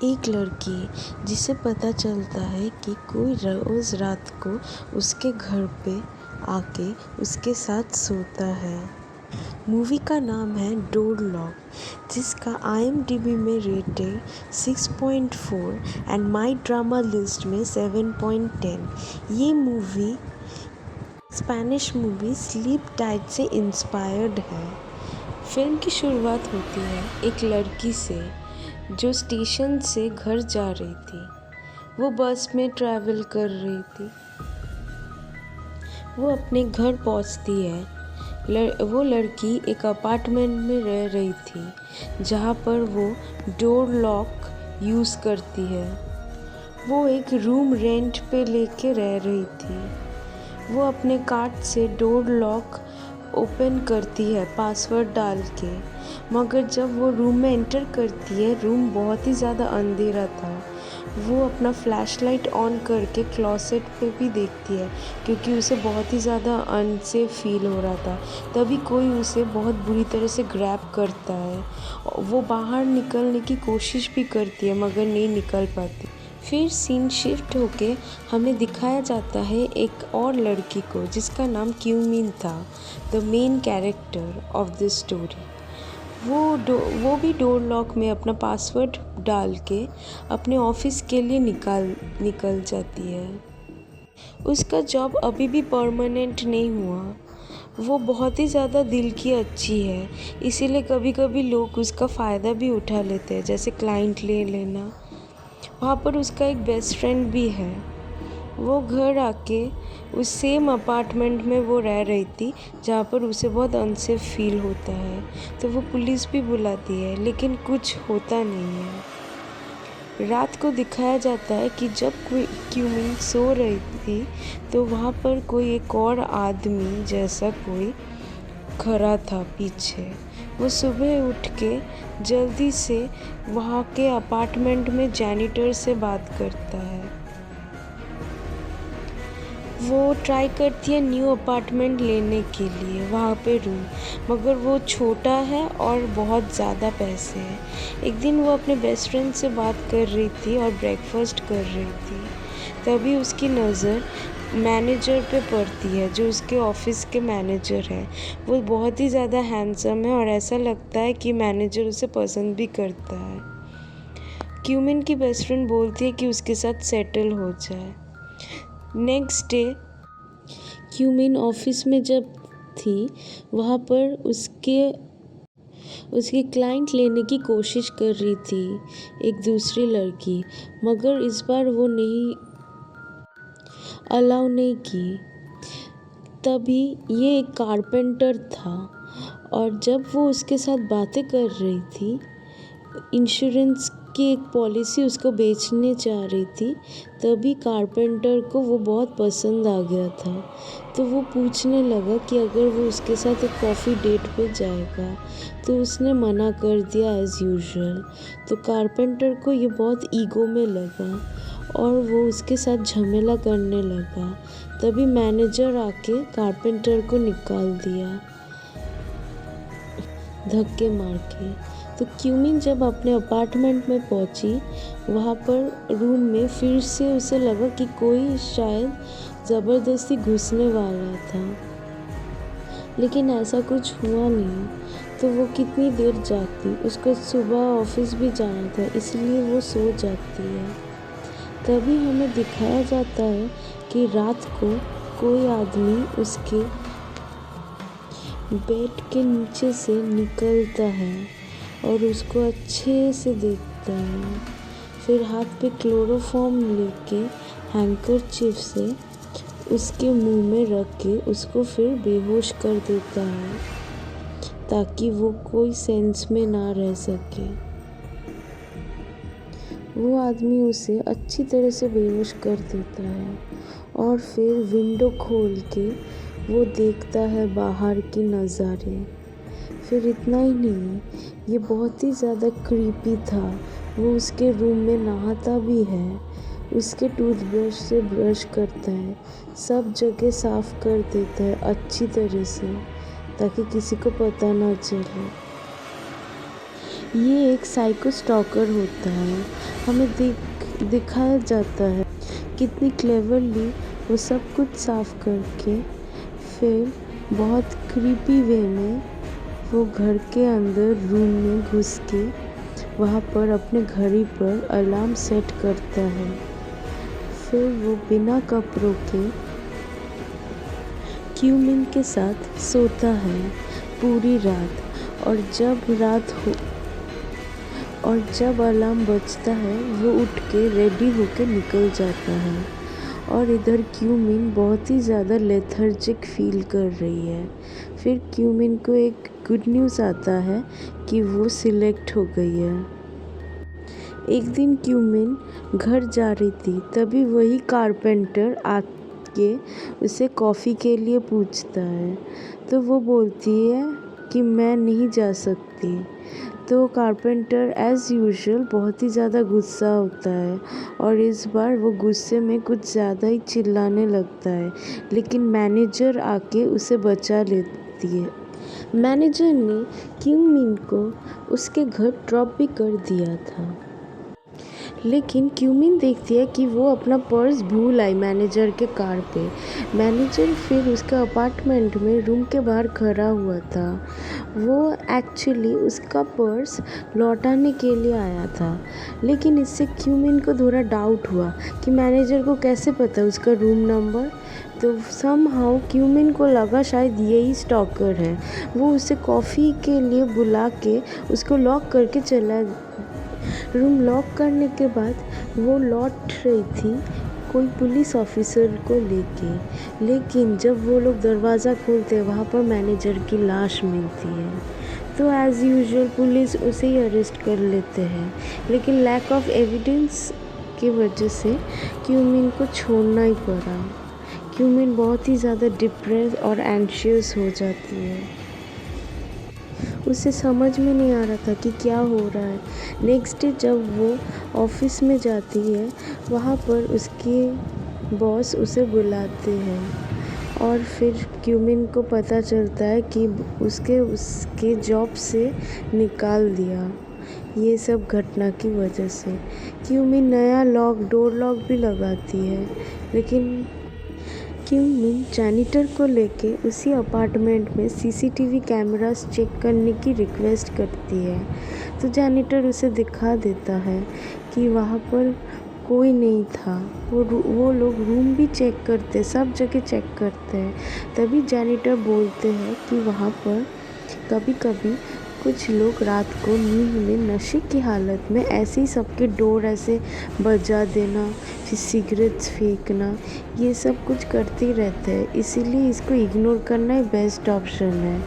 एक लड़की जिसे पता चलता है कि कोई रोज़ रात को उसके घर पे आके उसके साथ सोता है। मूवी का नाम है डोर लॉक, जिसका IMDb में rating 6.4 and my drama list में 7.10। ये movie Spanish movie sleep tight से इंस्पायर्ड है। फिल्म की शुरुआत होती है एक लड़की से जो स्टेशन से घर जा रही थी। वो बस में ट्रैवल कर रही थी। वो अपने घर पहुंचती है। वो लड़की एक अपार्टमेंट में रह रही थी जहाँ पर वो डोर लॉक यूज़ करती है। वो एक रूम रेंट पे लेके रह रही थी। वो अपने कार्ड से डोर लॉक ओपन करती है पासवर्ड डाल के, मगर जब वो रूम में एंटर करती है रूम बहुत ही ज़्यादा अंधेरा था। वो अपना फ्लैशलाइट ऑन करके क्लोसेट पे भी देखती है क्योंकि उसे बहुत ही ज़्यादा अनसेफ फील हो रहा था। तभी कोई उसे बहुत बुरी तरह से ग्रैब करता है। वो बाहर निकलने की कोशिश भी करती है मगर नहीं निकल पाती। फिर सीन शिफ्ट होके हमें दिखाया जाता है एक और लड़की को जिसका नाम क्यूमिन था, the main character of this story. वो भी डोर लॉक में अपना पासवर्ड डाल के अपने ऑफिस के लिए निकल जाती है। उसका जॉब अभी भी परमानेंट नहीं हुआ। वो बहुत ही ज़्यादा दिल की अच्छी है, इसीलिए कभी कभी लोग उसका फ़ायदा भी उठा लेते हैं, जैसे क्लाइंट ले लेना। वहाँ पर उसका एक बेस्ट फ्रेंड भी है। वो घर आके उस सेम अपार्टमेंट में वो रह रही थी जहाँ पर उसे बहुत अनसेफ फील होता है। तो वो पुलिस भी बुलाती है लेकिन कुछ होता नहीं है। रात को दिखाया जाता है कि जब कोई क्यूमिन सो रही थी तो वहाँ पर कोई एक और आदमी जैसा कोई खड़ा था पीछे। वो सुबह उठ के जल्दी से वहाँ के अपार्टमेंट में जैनिटर से बात करता है। वो ट्राई करती है न्यू अपार्टमेंट लेने के लिए वहाँ पे रूम, मगर वो छोटा है और बहुत ज़्यादा पैसे हैं। एक दिन वो अपने बेस्ट फ्रेंड से बात कर रही थी और ब्रेकफास्ट कर रही थी। तभी उसकी नज़र मैनेजर पे पड़ती है जो उसके ऑफिस के मैनेजर हैं। वो बहुत ही ज़्यादा हैंडसम है और ऐसा लगता है कि मैनेजर उसे पसंद भी करता है। क्यूमिन की बेस्ट फ्रेंड बोलती है कि उसके साथ सेटल हो जाए। नेक्स्ट डे क्यूमिन ऑफिस में जब थी वहाँ पर उसकी क्लाइंट लेने की कोशिश कर रही थी एक दूसरी लड़की, मगर इस बार वो नहीं अलाउ नहीं की। तभी ये एक कारपेंटर था और जब वो उसके साथ बातें कर रही थी, इंश्योरेंस की एक पॉलिसी उसको बेचने चाह रही थी, तभी कारपेंटर को वो बहुत पसंद आ गया था। तो वो पूछने लगा कि अगर वो उसके साथ एक कॉफ़ी डेट पे जाएगा, तो उसने मना कर दिया एज़ यूजुअल। तो कारपेंटर को ये बहुत ईगो में लगा और वो उसके साथ झमेला करने लगा। तभी मैनेजर आके कारपेंटर को निकाल दिया धक्के मार के। तो क्यूमिन जब अपने अपार्टमेंट में पहुंची, वहाँ पर रूम में फिर से उसे लगा कि कोई शायद ज़बरदस्ती घुसने वाला था, लेकिन ऐसा कुछ हुआ नहीं। तो वो कितनी देर जागती, उसको सुबह ऑफिस भी जाना था, इसलिए वो सो जाती है। तभी हमें दिखाया जाता है कि रात को कोई आदमी उसके बेड के नीचे से निकलता है और उसको अच्छे से देखता है। फिर हाथ पे क्लोरोफॉर्म लेके हैंकरचीफ से उसके मुंह में रख के उसको फिर बेहोश कर देता है ताकि वो कोई सेंस में ना रह सके। वो आदमी उसे अच्छी तरह से बेहोश कर देता है और फिर विंडो खोल के वो देखता है बाहर के नज़ारे। फिर इतना ही नहीं, ये बहुत ही ज़्यादा क्रीपी था। वो उसके रूम में नहाता भी है, उसके टूथब्रश से ब्रश करता है, सब जगह साफ़ कर देता है अच्छी तरह से ताकि किसी को पता ना चले। ये एक साइको स्टॉकर होता है। हमें दिखाया जाता है कितनी क्लेवरली वो सब कुछ साफ करके फिर बहुत क्रीपी वे में वो घर के अंदर रूम में घुस के वहाँ पर अपने घड़ी पर अलार्म सेट करता है। फिर वो बिना कपड़ों के क्यूमिन के साथ सोता है पूरी रात, और जब अलार्म बजता है वो उठ के रेडी होके निकल जाता है। और इधर क्यूमिन बहुत ही ज़्यादा लेथर्जिक फील कर रही है। फिर क्यूमिन को एक गुड न्यूज़ आता है कि वो सिलेक्ट हो गई है। एक दिन क्यूमिन घर जा रही थी, तभी वही कारपेंटर आके उसे कॉफ़ी के लिए पूछता है। तो वो बोलती है कि मैं नहीं जा सकती। तो कारपेंटर एज़ यूजुअल बहुत ही ज़्यादा गुस्सा होता है और इस बार वो गुस्से में कुछ ज़्यादा ही चिल्लाने लगता है, लेकिन मैनेजर आके उसे बचा लेती है। मैनेजर ने क्यूमिन को उसके घर ड्रॉप भी कर दिया था, लेकिन क्यूमिन देखती है कि वो अपना पर्स भूल आई मैनेजर के कार पे। मैनेजर फिर उसके अपार्टमेंट में रूम के बाहर खड़ा हुआ था। वो एक्चुअली उसका पर्स लौटाने के लिए आया था, लेकिन इससे क्यूमिन को थोड़ा डाउट हुआ कि मैनेजर को कैसे पता उसका रूम नंबर। तो समहाउ क्यूमिन को लगा शायद यही स्टॉकर है। वो उसे कॉफ़ी के लिए बुला के उसको लॉक करके चला। रूम लॉक करने के बाद वो लौट रही थी कोई पुलिस ऑफिसर को लेके, लेकिन जब वो लोग दरवाज़ा खोलते हैं वहाँ पर मैनेजर की लाश मिलती है। तो एज़ यूजुअल पुलिस उसे ही अरेस्ट कर लेते हैं, लेकिन लैक ऑफ एविडेंस की वजह से क्यूमिन को छोड़ना ही पड़ा। क्यूमिन बहुत ही ज़्यादा डिप्रेस और एंशियस हो जाती है। उसे समझ में नहीं आ रहा था कि क्या हो रहा है। नेक्स्ट डे जब वो ऑफिस में जाती है, वहाँ पर उसके बॉस उसे बुलाते हैं और फिर क्यूमिन को पता चलता है कि उसके जॉब से निकाल दिया, ये सब घटना की वजह से। क्यूमिन नया डोर लॉक भी लगाती है, लेकिन क्यूमिन जैनिटर को लेके उसी अपार्टमेंट में सीसीटीवी कैमरास चेक करने की रिक्वेस्ट करती है। तो जैनिटर उसे दिखा देता है कि वहाँ पर कोई नहीं था। वो लोग रूम भी चेक करते, सब जगह चेक करते हैं। तभी जैनिटर बोलते हैं कि वहाँ पर कभी कभी कुछ लोग रात को नींद में नशे की हालत में ऐसे ही सबके डोर ऐसे बजा देना, फिर सिगरेट्स फेंकना, ये सब कुछ करते ही रहते हैं, इसीलिए इसको इग्नोर करना ही बेस्ट ऑप्शन है।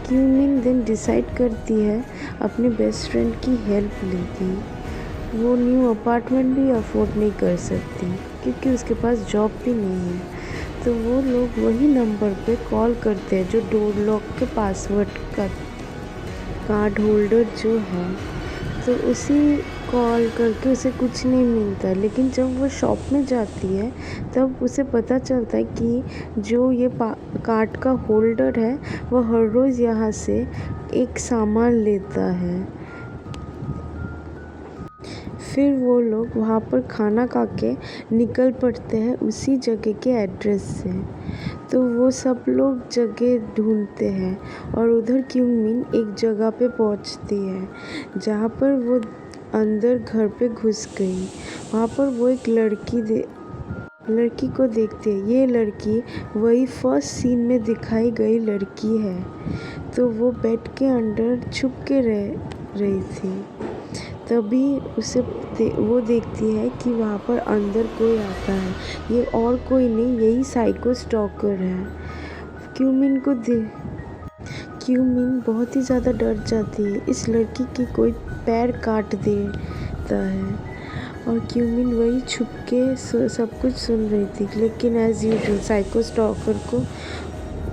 क्यूमिन देन डिसाइड करती है अपने बेस्ट फ्रेंड की हेल्प लेगी। वो न्यू अपार्टमेंट भी अफोर्ड नहीं कर सकती क्योंकि उसके पास जॉब भी नहीं है। तो वो लोग वही नंबर पे कॉल करते हैं जो डोर लॉक के पासवर्ड का कार्ड होल्डर जो है। तो उसी कॉल करके उसे कुछ नहीं मिलता, लेकिन जब वो शॉप में जाती है तब उसे पता चलता है कि जो ये कार्ड का होल्डर है वो हर रोज़ यहाँ से एक सामान लेता है। फिर वो लोग वहाँ पर खाना खा के निकल पड़ते हैं उसी जगह के एड्रेस से। तो वो सब लोग जगह ढूंढते हैं और उधर क्यूमिन एक जगह पे पहुँचती है जहाँ पर वो अंदर घर पे घुस गई। वहाँ पर वो एक लड़की को देखते हैं। ये लड़की वही फर्स्ट सीन में दिखाई गई लड़की है। तो वो बेड के अंदर छुप के रह रही थी। तभी वो देखती है कि वहाँ पर अंदर कोई आता है। ये और कोई नहीं, यही साइको स्टॉकर है। क्यूमिन बहुत ही ज़्यादा डर जाती है। इस लड़की की कोई पैर काट देता है और क्यूमिन वही छुप के सब कुछ सुन रही थी, लेकिन एज़ यूजुअल साइको स्टॉकर को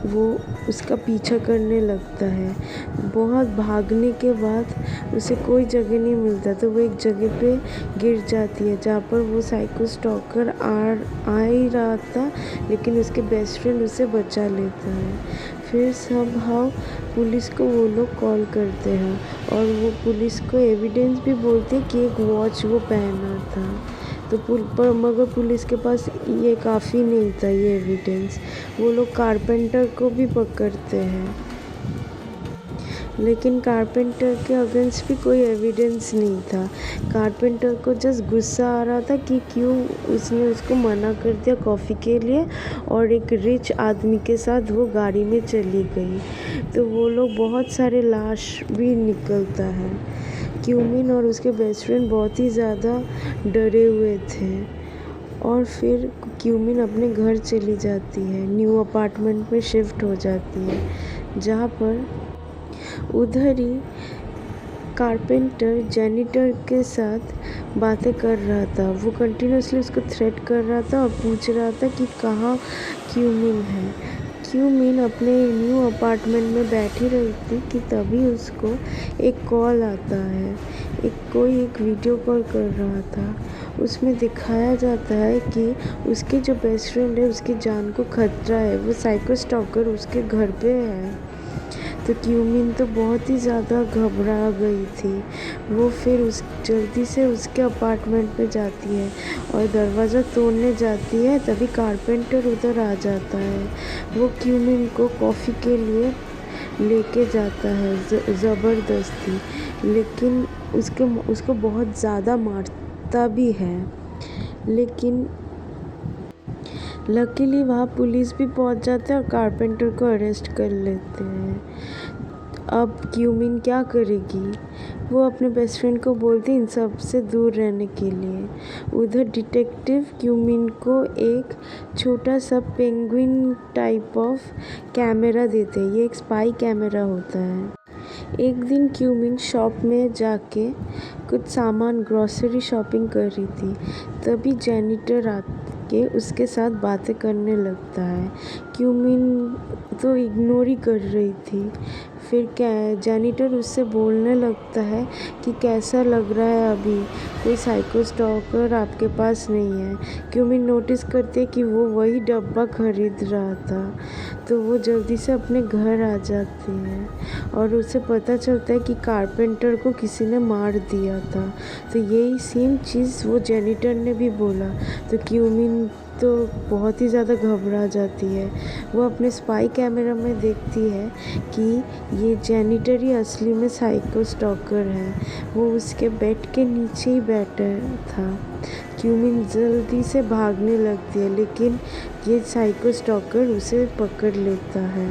वो उसका पीछा करने लगता है। बहुत भागने के बाद उसे कोई जगह नहीं मिलता, तो वो एक जगह पे गिर जाती है जहाँ पर वो साइको स्टॉकर आ ही रहा था, लेकिन उसके बेस्ट फ्रेंड उसे बचा लेता है। फिर समहाउ पुलिस को वो लोग कॉल करते हैं और वो पुलिस को एविडेंस भी बोलते हैं कि एक वॉच वो पहना था। तो पर मगर पुलिस के पास ये काफ़ी नहीं था ये एविडेंस। वो लोग कारपेंटर को भी पकड़ते हैं, लेकिन कारपेंटर के अगेंस्ट भी कोई एविडेंस नहीं था। कारपेंटर को जस्ट गुस्सा आ रहा था कि क्यों उसने उसको मना कर दिया कॉफ़ी के लिए, और एक रिच आदमी के साथ वो गाड़ी में चली गई। तो वो लोग बहुत सारे लाश भी निकलता है। क्यूमिन और उसके बेस्ट फ्रेंड बहुत ही ज़्यादा डरे हुए थे, और फिर क्यूमिन अपने घर चली जाती है, न्यू अपार्टमेंट में शिफ्ट हो जाती है, जहाँ पर उधर ही कारपेंटर जेनिटर के साथ बातें कर रहा था। वो कंटिन्यूसली उसको थ्रेट कर रहा था और पूछ रहा था कि कहाँ क्यूमिन है। क्यूमिन अपने न्यू अपार्टमेंट में बैठी रही थी कि तभी उसको एक कॉल आता है। कोई एक वीडियो कॉल कर रहा था। उसमें दिखाया जाता है कि उसके जो बेस्ट फ्रेंड है उसकी जान को खतरा है, वो साइको स्टॉकर उसके घर पे है। तो क्यूमिन तो बहुत ही ज़्यादा घबरा गई थी। वो फिर जल्दी से उसके अपार्टमेंट में जाती है और दरवाज़ा तोड़ने जाती है, तभी कारपेंटर उधर आ जाता है। वो क्यूमिन को कॉफ़ी के लिए लेके जाता है ज़बरदस्ती, लेकिन उसको बहुत ज़्यादा मारता भी है। लेकिन लकीली वहाँ पुलिस भी पहुँच जाते हैं और कारपेंटर को अरेस्ट कर लेते हैं। अब क्यूमिन क्या करेगी? वो अपने बेस्ट फ्रेंड को बोलती इन सब से दूर रहने के लिए। उधर डिटेक्टिव क्यूमिन को एक छोटा सा पेंगुइन टाइप ऑफ कैमरा देते हैं। ये एक स्पाई कैमरा होता है। एक दिन क्यूमिन शॉप में जाके कुछ सामान ग्रॉसरी शॉपिंग कर रही थी, तभी जेनिटर आके उसके साथ बातें करने लगता है। क्यूमिन तो इग्नोर ही कर रही थी। फिर जेनिटर उससे बोलने लगता है कि कैसा लग रहा है अभी, कोई साइको स्टॉकर आपके पास नहीं है। क्यूमिन नोटिस करते है कि वो वही डब्बा खरीद रहा था, तो वो जल्दी से अपने घर आ जाती है और उसे पता चलता है कि कारपेंटर को किसी ने मार दिया था। तो यही सेम चीज़ वो जेनिटर ने भी बोला। तो क्यूमिन तो बहुत ही ज़्यादा घबरा जाती है। वो अपने स्पाई कैमरा में देखती है कि ये जेनिटर ही असली में साइको स्टॉकर है। वो उसके बेड के नीचे ही बैठा था। क्यूमिन जल्दी से भागने लगती है, लेकिन ये साइको स्टॉकर उसे पकड़ लेता है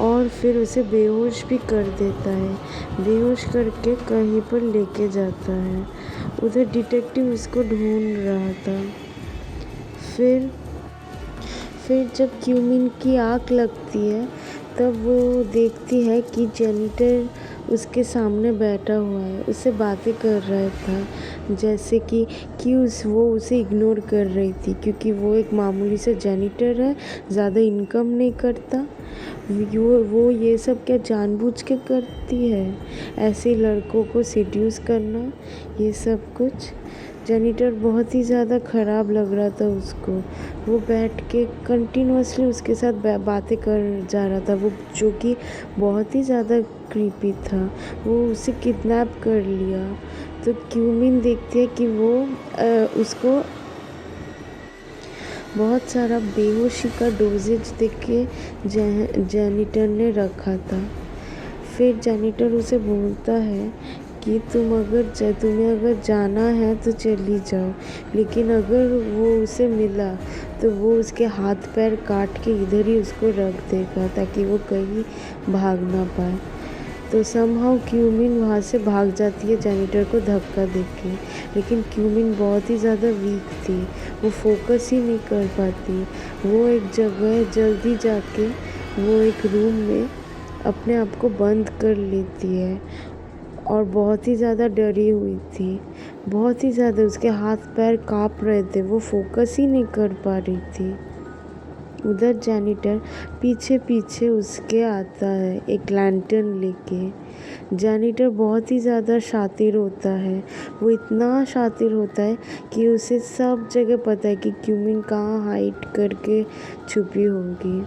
और फिर उसे बेहोश भी कर देता है। बेहोश करके कहीं पर लेके जाता है। उधर डिटेक्टिव उसको ढूंढ रहा था। फिर जब क्यूमिन की आँख लगती है, तब वो देखती है कि जेनिटर उसके सामने बैठा हुआ है, उससे बातें कर रहा था, जैसे कि वो उसे इग्नोर कर रही थी क्योंकि वो एक मामूली सा जेनिटर है, ज़्यादा इनकम नहीं करता। वो ये सब क्या जानबूझ के करती है, ऐसे लड़कों को सेड्यूस करना, ये सब कुछ। जेनिटर बहुत ही ज़्यादा ख़राब लग रहा था उसको। वो बैठ के कंटिन्यूअसली उसके साथ बातें कर जा रहा था, वो जो कि बहुत ही ज़्यादा क्रीपी था। वो उसे किडनैप कर लिया। तो क्यूमिन देखती है कि वो उसको बहुत सारा बेहोशी का डोजेज देके जेनिटर ने रखा था। फिर जेनिटर उसे बोलता है कि तुम्हें अगर जाना है तो चली जाओ, लेकिन अगर वो उसे मिला तो वो उसके हाथ पैर काट के इधर ही उसको रख देगा ताकि वो कहीं भाग ना पाए। तो समहाउ क्यूमिन वहाँ से भाग जाती है जेनिटर को धक्का देके, लेकिन क्यूमिन बहुत ही ज़्यादा वीक थी, वो फोकस ही नहीं कर पाती। वो एक जगह जल्दी जाके वो एक रूम में अपने आप को बंद कर लेती है और बहुत ही ज़्यादा डरी हुई थी। बहुत ही ज़्यादा उसके हाथ पैर काँप रहे थे, वो फोकस ही नहीं कर पा रही थी। उधर जैनिटर पीछे पीछे उसके आता है एक लैंटर्न लेके। जैनिटर बहुत ही ज़्यादा शातिर होता है। वो इतना शातिर होता है कि उसे सब जगह पता है कि क्यूमिन कहाँ हाइड करके छुपी होगी।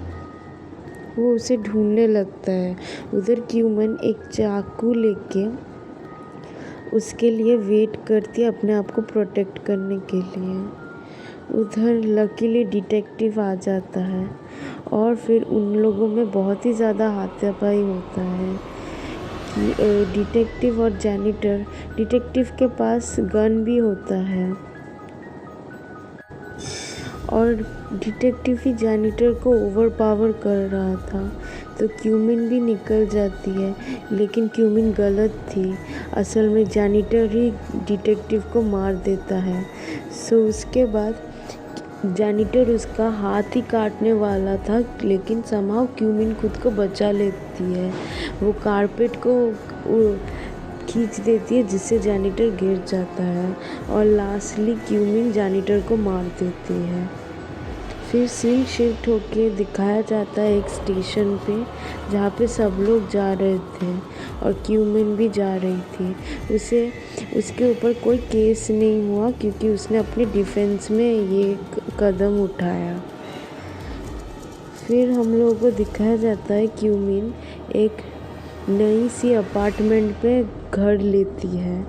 वो उसे ढूंढने लगता है। उधर क्यूमिन एक चाकू लेके उसके लिए वेट करती है अपने आप को प्रोटेक्ट करने के लिए। उधर लकीली डिटेक्टिव आ जाता है और फिर उन लोगों में बहुत ही ज़्यादा हाथापाई होता है कि डिटेक्टिव और जैनिटर, डिटेक्टिव के पास गन भी होता है और डिटेक्टिव ही जैनिटर को ओवरपावर कर रहा था। तो क्यूमिन भी निकल जाती है, लेकिन क्यूमिन गलत थी। असल में जैनिटर ही डिटेक्टिव को मार देता है। सो उसके बाद जैनिटर उसका हाथ ही काटने वाला था, लेकिन समहाउ क्यूमिन खुद को बचा लेती है। वो कारपेट को खींच देती है जिससे जैनिटर गिर जाता है और लास्टली क्यूमिन जैनिटर को मार देती है। फिर सीन शिफ्ट होके दिखाया जाता है एक स्टेशन पे जहाँ पे सब लोग जा रहे थे और क्यूमिन भी जा रही थी। उसके ऊपर कोई केस नहीं हुआ क्योंकि उसने अपने डिफेंस में ये कदम उठाया। फिर हम लोगों को दिखाया जाता है क्यूमिन एक नई सी अपार्टमेंट पे घर लेती है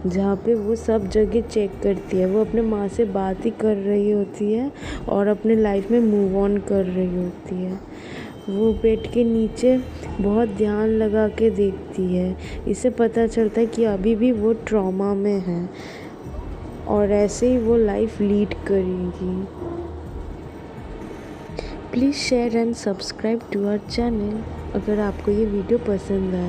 जहाँ पे वो सब जगह चेक करती है। वो अपने माँ से बात ही कर रही होती है और अपने लाइफ में मूव ऑन कर रही होती है। वो बेड के नीचे बहुत ध्यान लगा के देखती है। इससे पता चलता है कि अभी भी वो ट्रॉमा में है और ऐसे ही वो लाइफ लीड करेगी। Please share and subscribe to our channel अगर आपको ये वीडियो पसंद आए।